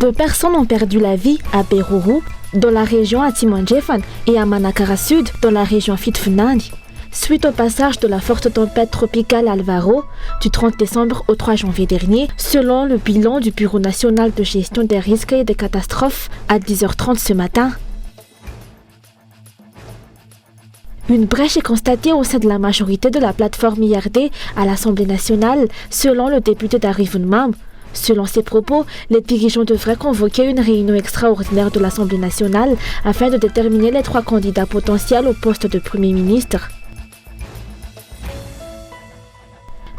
2 personnes ont perdu la vie à Beruru, dans la région Atimanjefan, et à Manakara Sud, dans la région Fitfunandi, suite au passage de la forte tempête tropicale Alvaro du 30 décembre au 3 janvier dernier, selon le bilan du Bureau national de gestion des risques et des catastrophes à 10h30 ce matin. Une brèche est constatée au sein de la majorité de la plateforme IRD à l'Assemblée nationale, selon le député d'Arivunmam. Selon ses propos, les dirigeants devraient convoquer une réunion extraordinaire de l'Assemblée nationale afin de déterminer les 3 candidats potentiels au poste de Premier ministre.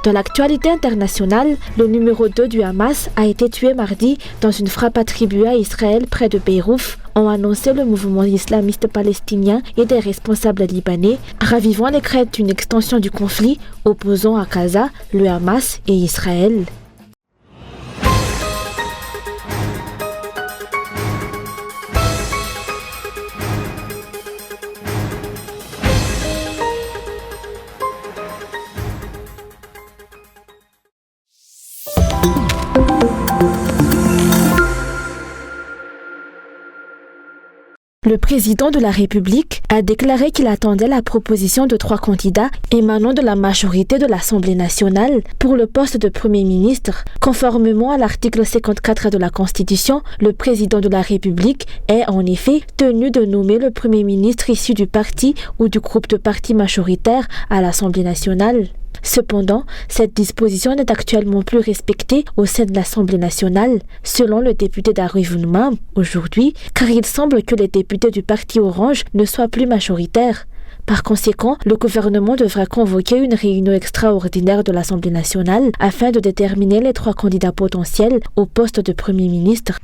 Dans l'actualité internationale, le numéro 2 du Hamas a été tué mardi dans une frappe attribuée à Israël près de Beyrouth, ont annoncé le mouvement islamiste palestinien et des responsables libanais, ravivant les craintes d'une extension du conflit opposant à Gaza, le Hamas et Israël. Le président de la République a déclaré qu'il attendait la proposition de 3 candidats émanant de la majorité de l'Assemblée nationale pour le poste de Premier ministre. Conformément à l'article 54 de la Constitution, le président de la République est en effet tenu de nommer le Premier ministre issu du parti ou du groupe de partis majoritaire à l'Assemblée nationale. Cependant, cette disposition n'est actuellement plus respectée au sein de l'Assemblée nationale, selon le député d'Arivunmam aujourd'hui, car il semble que les députés du parti Orange ne soient plus majoritaires. Par conséquent, le gouvernement devra convoquer une réunion extraordinaire de l'Assemblée nationale afin de déterminer les 3 candidats potentiels au poste de Premier ministre.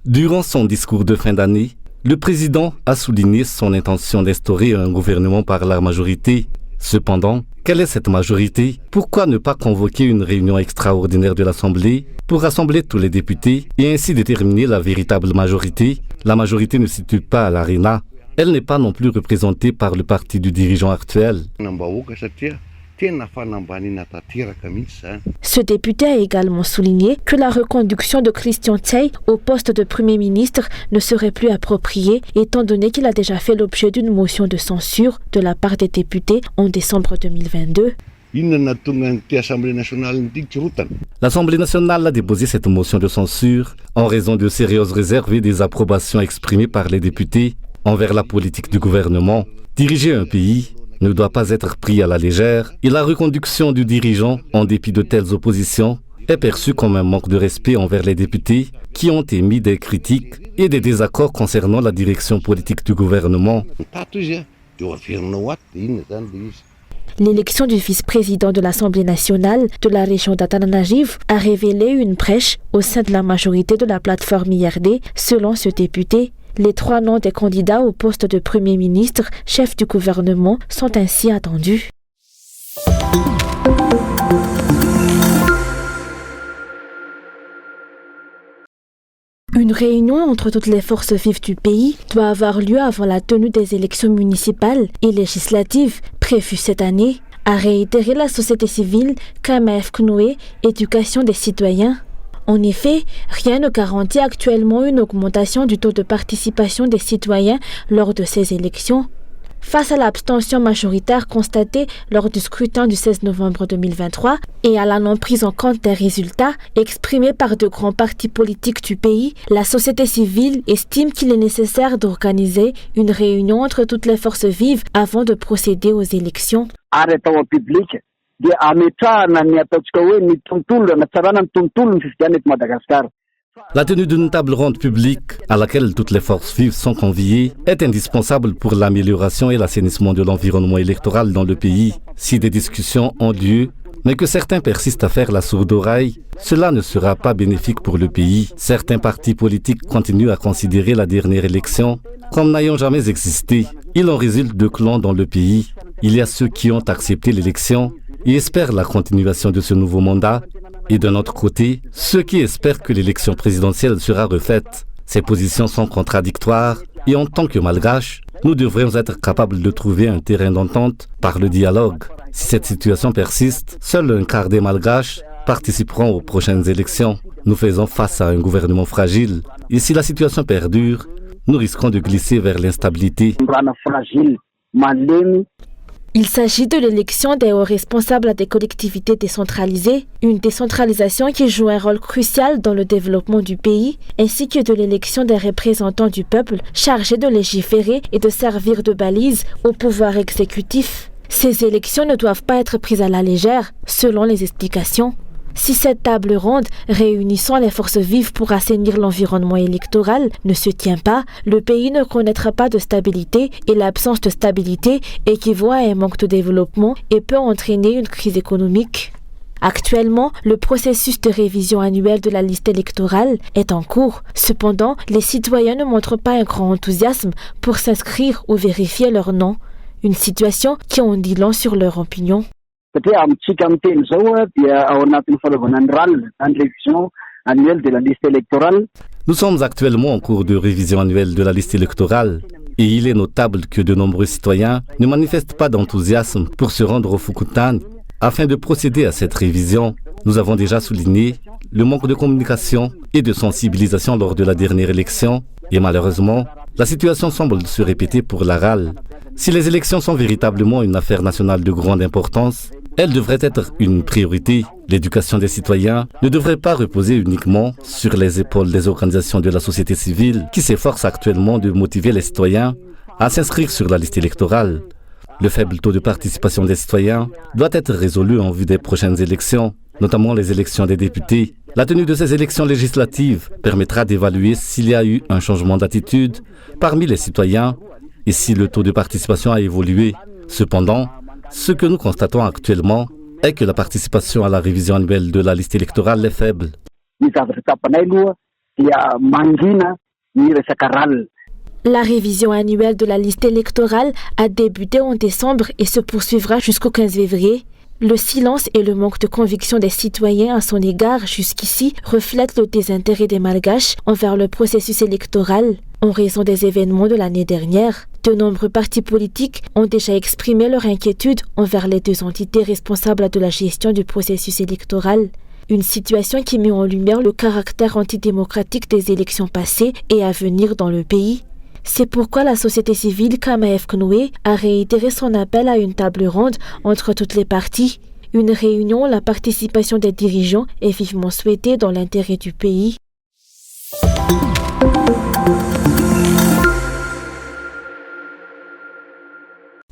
Durant son discours de fin d'année, le président a souligné son intention d'instaurer un gouvernement par la majorité. Cependant, quelle est cette majorité? Pourquoi ne pas convoquer une réunion extraordinaire de l'Assemblée pour rassembler tous les députés et ainsi déterminer la véritable majorité? La majorité ne se situe pas à l'ARENA. Elle n'est pas non plus représentée par le parti du dirigeant actuel. Ce député a également souligné que la reconduction de Christian Tsay au poste de Premier ministre ne serait plus appropriée, étant donné qu'il a déjà fait l'objet d'une motion de censure de la part des députés en décembre 2022. L'Assemblée nationale a déposé cette motion de censure en raison de sérieuses réserves et des approbations exprimées par les députés envers la politique du gouvernement. Diriger un pays ne doit pas être pris à la légère et la reconduction du dirigeant, en dépit de telles oppositions, est perçue comme un manque de respect envers les députés qui ont émis des critiques et des désaccords concernant la direction politique du gouvernement. L'élection du vice-président de l'Assemblée nationale de la région d'Atananarivo a révélé une brèche au sein de la majorité de la plateforme IRD, selon ce député. Les 3 noms des candidats au poste de Premier ministre, chef du gouvernement, sont ainsi attendus. Une réunion entre toutes les forces vives du pays doit avoir lieu avant la tenue des élections municipales et législatives prévues cette année, a réitéré la société civile KMF Knoé, Éducation des citoyens. En effet, rien ne garantit actuellement une augmentation du taux de participation des citoyens lors de ces élections. Face à l'abstention majoritaire constatée lors du scrutin du 16 novembre 2023 et à la non prise en compte des résultats exprimés par de grands partis politiques du pays, la société civile estime qu'il est nécessaire d'organiser une réunion entre toutes les forces vives avant de procéder aux élections. La tenue d'une table ronde publique à laquelle toutes les forces vives sont conviées est indispensable pour l'amélioration et l'assainissement de l'environnement électoral dans le pays. Si des discussions ont lieu, mais que certains persistent à faire la sourde oreille, cela ne sera pas bénéfique pour le pays. Certains partis politiques continuent à considérer la dernière élection comme n'ayant jamais existé. Il en résulte 2 clans dans le pays. Il y a ceux qui ont accepté l'élection et espèrent la continuation de ce nouveau mandat, et d'un autre côté, ceux qui espèrent que l'élection présidentielle sera refaite. Ces positions sont contradictoires et en tant que malgaches, Nous devrions être capables de trouver un terrain d'entente par le dialogue. Si cette situation persiste, seul un quart des Malgaches participeront aux prochaines élections. Nous faisons face à un gouvernement fragile. Et si la situation perdure, nous risquons de glisser vers l'instabilité. Il s'agit de l'élection des hauts responsables des collectivités décentralisées, une décentralisation qui joue un rôle crucial dans le développement du pays, ainsi que de l'élection des représentants du peuple chargés de légiférer et de servir de balise au pouvoir exécutif. Ces élections ne doivent pas être prises à la légère, selon les explications. Si cette table ronde, réunissant les forces vives pour assainir l'environnement électoral, ne se tient pas, le pays ne connaîtra pas de stabilité et l'absence de stabilité équivaut à un manque de développement et peut entraîner une crise économique. Actuellement, le processus de révision annuelle de la liste électorale est en cours. Cependant, les citoyens ne montrent pas un grand enthousiasme pour s'inscrire ou vérifier leur nom. Une situation qui en dit long sur leur opinion. Nous sommes actuellement en cours de révision annuelle de la liste électorale et il est notable que de nombreux citoyens ne manifestent pas d'enthousiasme pour se rendre au Fukutani. Afin de procéder à cette révision, nous avons déjà souligné le manque de communication et de sensibilisation lors de la dernière élection et malheureusement, la situation semble se répéter pour la RAL. Si les élections sont véritablement une affaire nationale de grande importance, elles devraient être une priorité. L'éducation des citoyens ne devrait pas reposer uniquement sur les épaules des organisations de la société civile qui s'efforcent actuellement de motiver les citoyens à s'inscrire sur la liste électorale. Le faible taux de participation des citoyens doit être résolu en vue des prochaines élections, notamment les élections des députés. La tenue de ces élections législatives permettra d'évaluer s'il y a eu un changement d'attitude parmi les citoyens et si le taux de participation a évolué. Cependant, ce que nous constatons actuellement est que la participation à la révision annuelle de la liste électorale est faible. La révision annuelle de la liste électorale a débuté en décembre et se poursuivra jusqu'au 15 février. Le silence et le manque de conviction des citoyens à son égard jusqu'ici reflètent le désintérêt des Malgaches envers le processus électoral. En raison des événements de l'année dernière, de nombreux partis politiques ont déjà exprimé leur inquiétude envers les deux entités responsables de la gestion du processus électoral. Une situation qui met en lumière le caractère antidémocratique des élections passées et à venir dans le pays. C'est pourquoi la société civile Kamaef Knoé a réitéré son appel à une table ronde entre toutes les parties. Une réunion où la participation des dirigeants est vivement souhaitée dans l'intérêt du pays.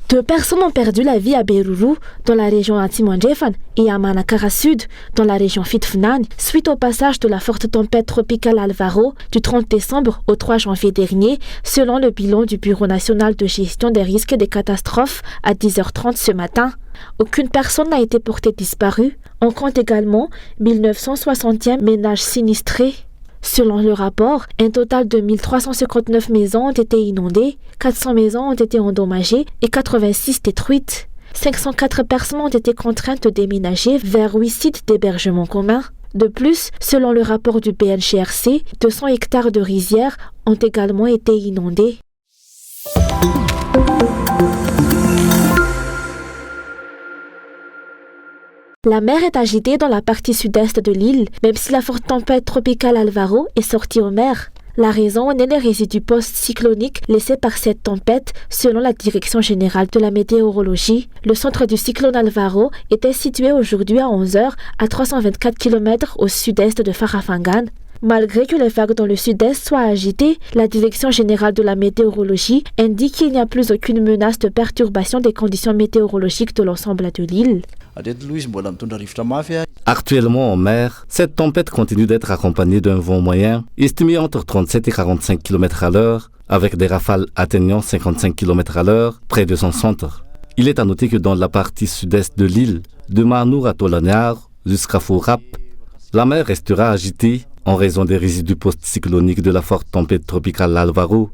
Deux personnes ont perdu la vie à Beruru, dans la région Antimandjefan, et à Manakara Sud, dans la région Fitfnan, suite au passage de la forte tempête tropicale Alvaro du 30 décembre au 3 janvier dernier, selon le bilan du Bureau national de gestion des risques et des catastrophes à 10h30 ce matin. Aucune personne n'a été portée disparue. On compte également 1961 ménages sinistrés. Selon le rapport, un total de 1359 maisons ont été inondées, 400 maisons ont été endommagées et 86 détruites. 504 personnes ont été contraintes de déménager vers 8 sites d'hébergement commun. De plus, selon le rapport du BNCRC, 200 hectares de rizières ont également été inondés. La mer est agitée dans la partie sud-est de l'île, même si la forte tempête tropicale Alvaro est sortie en mer. La raison en est les résidus post-cycloniques laissés par cette tempête, selon la Direction générale de la météorologie. Le centre du cyclone Alvaro était situé aujourd'hui à 11h à 324 km au sud-est de Farafangan. Malgré que les vagues dans le sud-est soient agitées, la Direction générale de la météorologie indique qu'il n'y a plus aucune menace de perturbation des conditions météorologiques de l'ensemble de l'île. Actuellement en mer, cette tempête continue d'être accompagnée d'un vent moyen estimé entre 37 et 45 km à l'heure, avec des rafales atteignant 55 km à l'heure près de son centre. Il est à noter que dans la partie sud-est de l'île, de Manour à Tolanyar jusqu'à Forap, la mer restera agitée en raison des résidus post-cycloniques de la forte tempête tropicale Alvaro.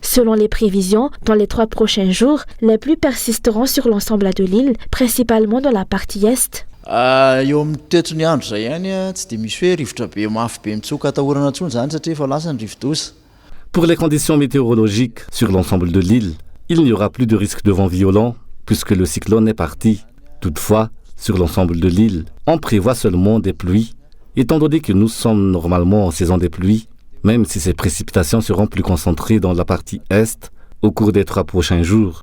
Selon les prévisions, dans les 3 prochains jours, les pluies persisteront sur l'ensemble de l'île, principalement dans la partie est. eo amin'ny toetrony andro zay ihany tsy dia misy hoe rivotra be mafy be mitsoka atahorana intsony zany satria efa lasa ny rivo-doza. Pour les conditions météorologiques sur l'ensemble de l'île, il n'y aura plus de risque de vent violent puisque le cyclone est parti. Toutefois, sur l'ensemble de l'île, on prévoit seulement des pluies, étant donné que nous sommes normalement en saison des pluies, même si ces précipitations seront plus concentrées dans la partie est au cours des 3 prochains jours.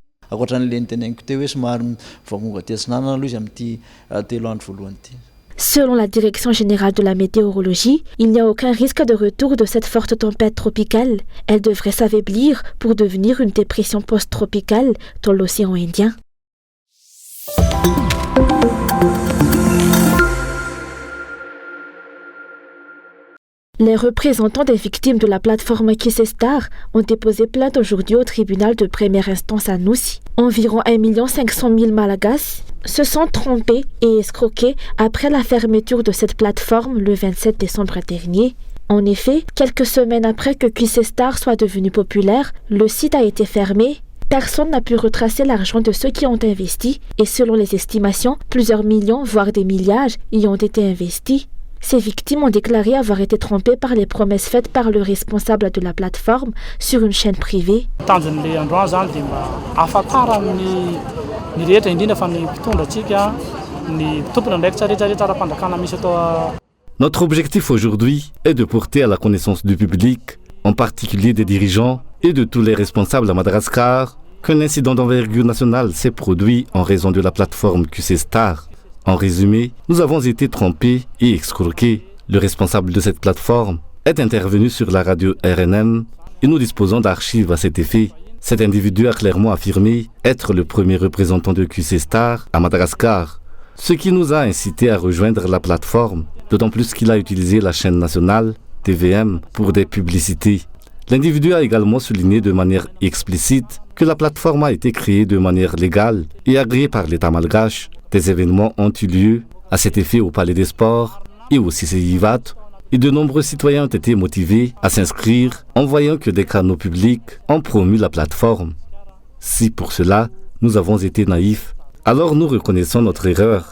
Selon la Direction générale de la météorologie, il n'y a aucun risque de retour de cette forte tempête tropicale. Elle devrait s'affaiblir pour devenir une dépression post-tropicale dans l'océan Indien. Les représentants des victimes de la plateforme Kyocera ont déposé plainte aujourd'hui au tribunal de première instance à Noussi. Environ 1 500 000 Malagasy se sont trompés et escroqués après la fermeture de cette plateforme le 27 décembre dernier. En effet, quelques semaines après que Kyocera soit devenu populaire, le site a été fermé. Personne n'a pu retracer l'argent de ceux qui ont investi et selon les estimations, plusieurs millions, voire des milliards, y ont été investis. Ces victimes ont déclaré avoir été trompées par les promesses faites par le responsable de la plateforme sur une chaîne privée. Notre objectif aujourd'hui est de porter à la connaissance du public, en particulier des dirigeants et de tous les responsables à Madagascar, qu'un incident d'envergure nationale s'est produit en raison de la plateforme Kyocera. En résumé, nous avons été trompés et escroqués. Le responsable de cette plateforme est intervenu sur la radio RNM et nous disposons d'archives à cet effet. Cet individu a clairement affirmé être le premier représentant de Kyocera à Madagascar, ce qui nous a incité à rejoindre la plateforme, d'autant plus qu'il a utilisé la chaîne nationale TVM pour des publicités. L'individu a également souligné de manière explicite que la plateforme a été créée de manière légale et agréée par l'État malgache. Des événements ont eu lieu à cet effet au Palais des Sports et au CCIVAT et de nombreux citoyens ont été motivés à s'inscrire en voyant que des canaux publics ont promu la plateforme. Si pour cela, nous avons été naïfs, alors nous reconnaissons notre erreur.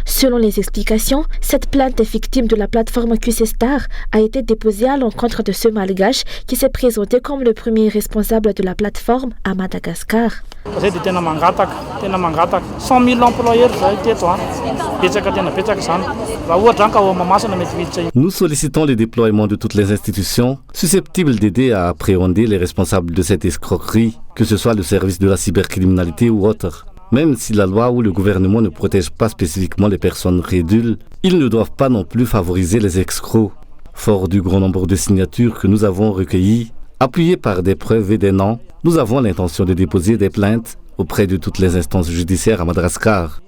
Selon les explications, cette plainte des victimes de la plateforme Kyocera a été déposée à l'encontre de ce malgache qui s'est présenté comme le premier responsable de la plateforme à Madagascar. Nous sollicitons le déploiement de toutes les institutions susceptibles d'aider à appréhender les responsables de cette escroquerie, que ce soit le service de la cybercriminalité ou autre. Même si la loi ou le gouvernement ne protège pas spécifiquement les personnes rédules, ils ne doivent pas non plus favoriser les escrocs. Fort du grand nombre de signatures que nous avons recueillies, appuyées par des preuves et des noms, nous avons l'intention de déposer des plaintes auprès de toutes les instances judiciaires à Madagascar.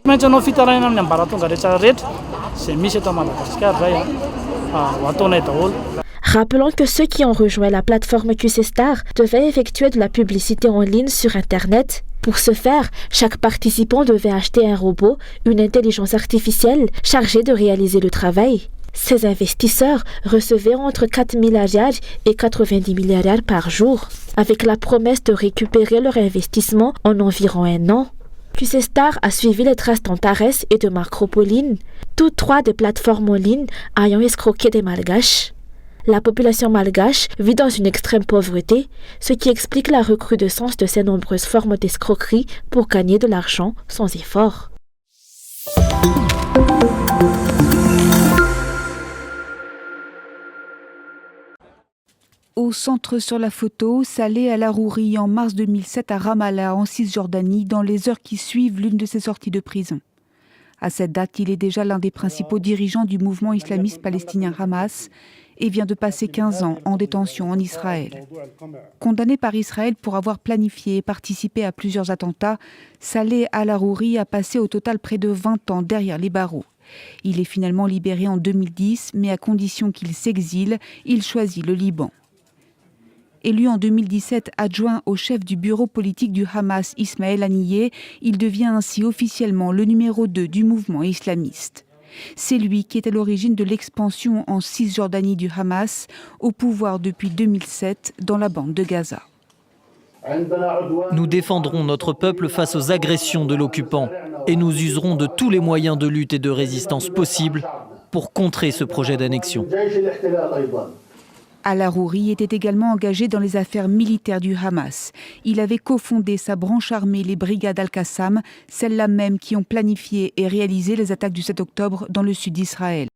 Rappelons que ceux qui ont rejoint la plateforme Kyocera devaient effectuer de la publicité en ligne sur Internet. Pour ce faire, chaque participant devait acheter un robot, une intelligence artificielle chargée de réaliser le travail. Ces investisseurs recevaient entre 4 milliards et 90 milliards par jour, avec la promesse de récupérer leur investissement en environ 1 an. Kyocera a suivi les traces d'Antares et de Macropoline, toutes 3 des plateformes en ligne ayant escroqué des malgaches. La population malgache vit dans une extrême pauvreté, ce qui explique la recrudescence de ces nombreuses formes d'escroquerie pour gagner de l'argent sans effort. Au centre sur la photo, Saleh Al-Arouri en mars 2007 à Ramallah, en Cisjordanie, dans les heures qui suivent l'une de ses sorties de prison. À cette date, il est déjà l'un des principaux dirigeants du mouvement islamiste palestinien Hamas et vient de passer 15 ans en détention en Israël. Condamné par Israël pour avoir planifié et participé à plusieurs attentats, Saleh Al-Arouri a passé au total près de 20 ans derrière les barreaux. Il est finalement libéré en 2010, mais à condition qu'il s'exile, il choisit le Liban. Élu en 2017 adjoint au chef du bureau politique du Hamas, Ismaël Haniyeh, il devient ainsi officiellement le numéro 2 du mouvement islamiste. C'est lui qui est à l'origine de l'expansion en Cisjordanie du Hamas, au pouvoir depuis 2007 dans la bande de Gaza. Nous défendrons notre peuple face aux agressions de l'occupant et nous userons de tous les moyens de lutte et de résistance possibles pour contrer ce projet d'annexion. Al-Arouri était également engagé dans les affaires militaires du Hamas. Il avait cofondé sa branche armée, les brigades Al-Qassam, celles-là même qui ont planifié et réalisé les attaques du 7 octobre dans le sud d'Israël.